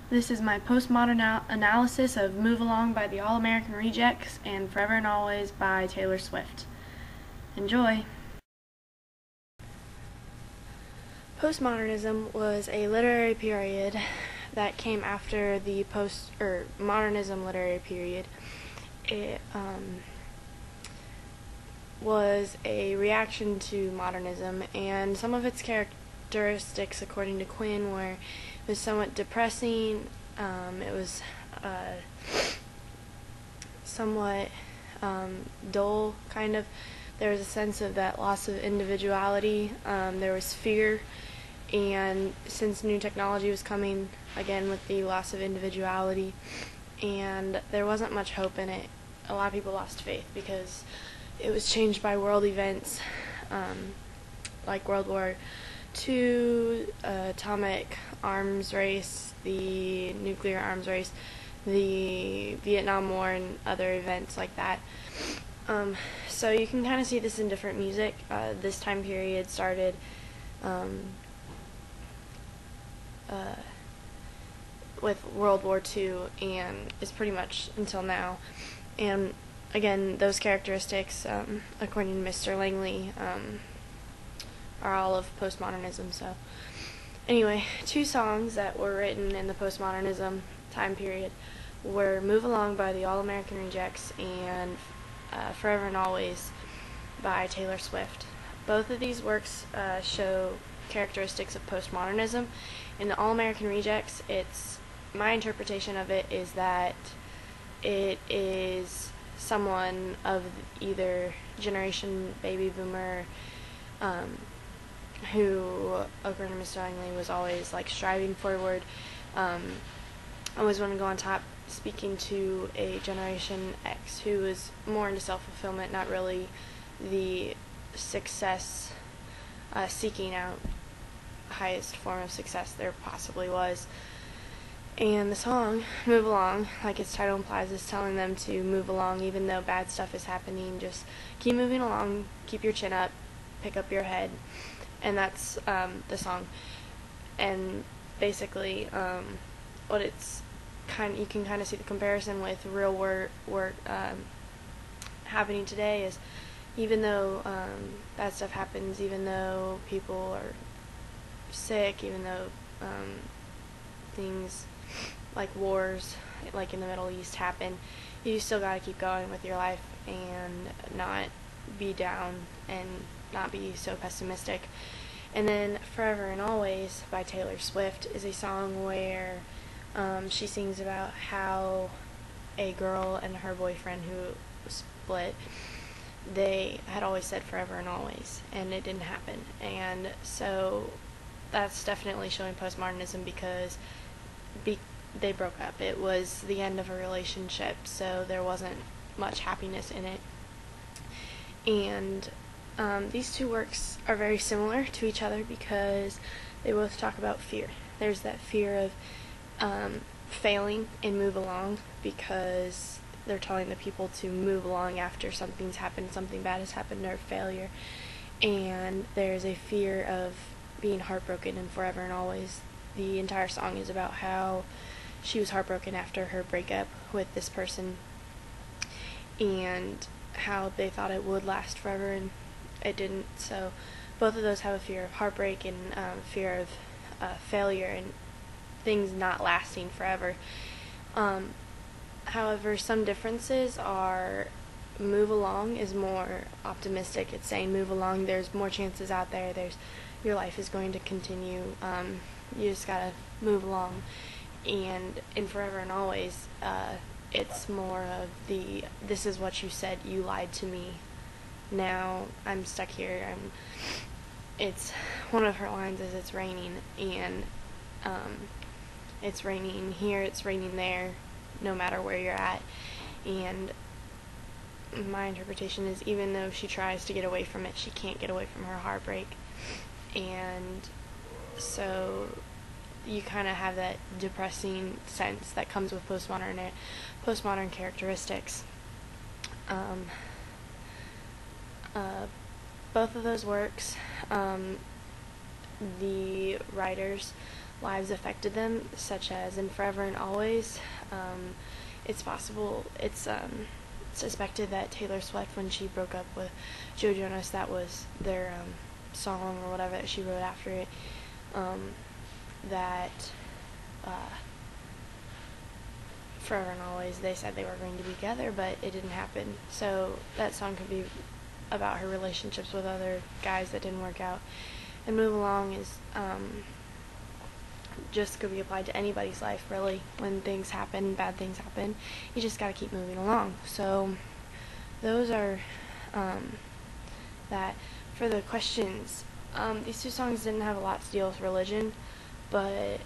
This is my postmodern analysis of Move Along by the All American Rejects and Forever and Always by Taylor Swift. Enjoy! Postmodernism was a literary period that came after the modernism literary period. It was a reaction to modernism, and some of its characteristics, according to Quinn, were it was somewhat depressing. It was somewhat dull, kind of. There was a sense of that loss of individuality. There was fear, and since new technology was coming, again with the loss of individuality, and there wasn't much hope in it. A lot of people lost faith because it was changed by world events like World War II, atomic arms race, the nuclear arms race, the Vietnam War, and other events like that. So you can kind of see this in different music. This time period started with World War II and is pretty much until now. And again, those characteristics, according to Mr. Langley, are all of postmodernism. So anyway, two songs that were written in the postmodernism time period were Move Along by the All American Rejects and Forever and Always by Taylor Swift. Both of these works show characteristics of postmodernism. In the All American Rejects, my interpretation of it is that it is someone of either generation baby boomer who, according to Mr. Langley, was always like striving forward, always wanted to go on top, speaking to a Generation X who was more into self-fulfillment, not really the success, seeking out highest form of success there possibly was. And the song, Move Along, like its title implies, is telling them to move along even though bad stuff is happening. Just keep moving along, keep your chin up, pick up your head. And that's the song. And basically, what it's you can kind of see the comparison with real work happening today is even though bad stuff happens, even though people are sick, even though things like wars like in the Middle East happen, you still got to keep going with your life and not be down and not be so pessimistic. And then Forever and Always by Taylor Swift is a song where she sings about how a girl and her boyfriend who split, they had always said forever and always, and it didn't happen. And so that's definitely showing postmodernism because they broke up. It was the end of a relationship, so there wasn't much happiness in it. And these two works are very similar to each other because they both talk about fear. There's that fear of failing and move along because they're telling the people to move along after something's happened, something bad has happened, or failure. And there's a fear of being heartbroken, and Forever and Always, the entire song is about how she was heartbroken after her breakup with this person and how they thought it would last forever and it didn't. So both of those have a fear of heartbreak and fear of failure and things not lasting forever. However, some differences are Move Along is more optimistic. It's saying move along, there's more chances out there, your life is going to continue, you just gotta move along. And in Forever and Always, it's more of this is what you said, you lied to me, now I'm stuck here. It's one of her lines is it's raining, and it's raining here, it's raining there, no matter where you're at. And my interpretation is even though she tries to get away from it, she can't get away from her heartbreak. And so you kind of have that depressing sense that comes with postmodern characteristics. Both of those works, the writers lives affected them, such as in Forever and Always. It's possible, it's suspected that Taylor Swift, when she broke up with Joe Jonas, that was their song or whatever that she wrote after it, that Forever and Always, they said they were going to be together, but it didn't happen. So that song could be about her relationships with other guys that didn't work out. And Move Along is just could be applied to anybody's life, really. When things happen, bad things happen, you just gotta keep moving along. So those are that. For the questions, these two songs didn't have a lot to deal with religion, but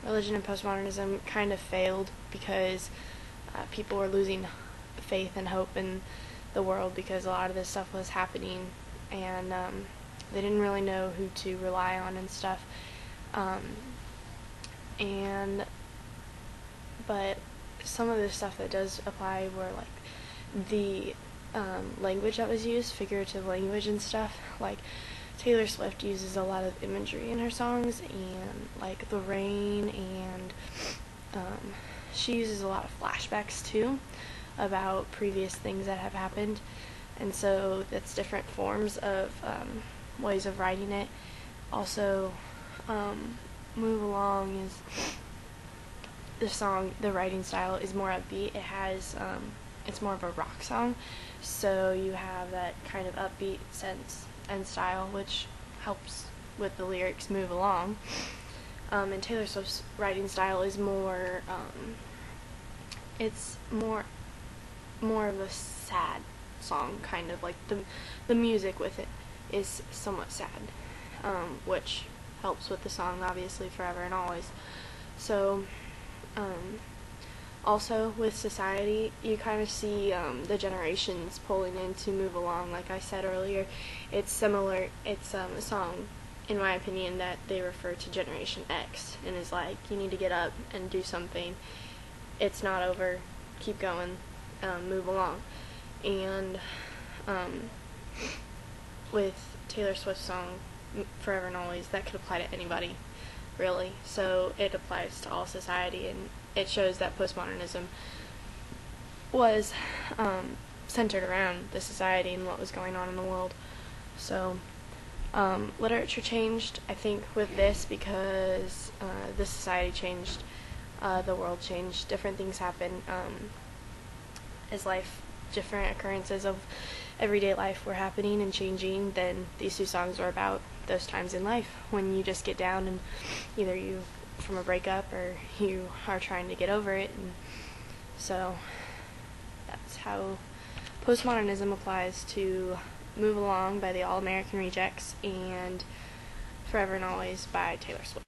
religion and postmodernism kind of failed because people were losing faith and hope in the world because a lot of this stuff was happening, and they didn't really know who to rely on and stuff. But some of the stuff that does apply were like the language that was used, figurative language and stuff. Like Taylor Swift uses a lot of imagery in her songs, and like the rain, and she uses a lot of flashbacks too about previous things that have happened, and so that's different forms of ways of writing it. Also, Move Along is the song, the writing style is more upbeat. It has it's more of a rock song, so you have that kind of upbeat sense and style, which helps with the lyrics Move Along. And Taylor Swift's writing style is more it's more of a sad song, kind of like the music with it is somewhat sad, which helps with the song, obviously, Forever and Always. So also with Society, you kind of see the generations pulling in to Move Along. Like I said earlier, it's similar. It's a song, in my opinion, that they refer to Generation X, and is like, you need to get up and do something. It's not over. Keep going. Move along. And with Taylor Swift's song Forever and Always, that could apply to anybody, really. So it applies to all society, and it shows that postmodernism was centered around the society and what was going on in the world. So literature changed, I think, with this because the society changed, the world changed, different things happened as life, different occurrences of everyday life were happening and changing. Then these two songs were about those times in life when you just get down, and either you from a breakup or you are trying to get over it. And so that's how postmodernism applies to Move Along by the All American Rejects and Forever and Always by Taylor Swift.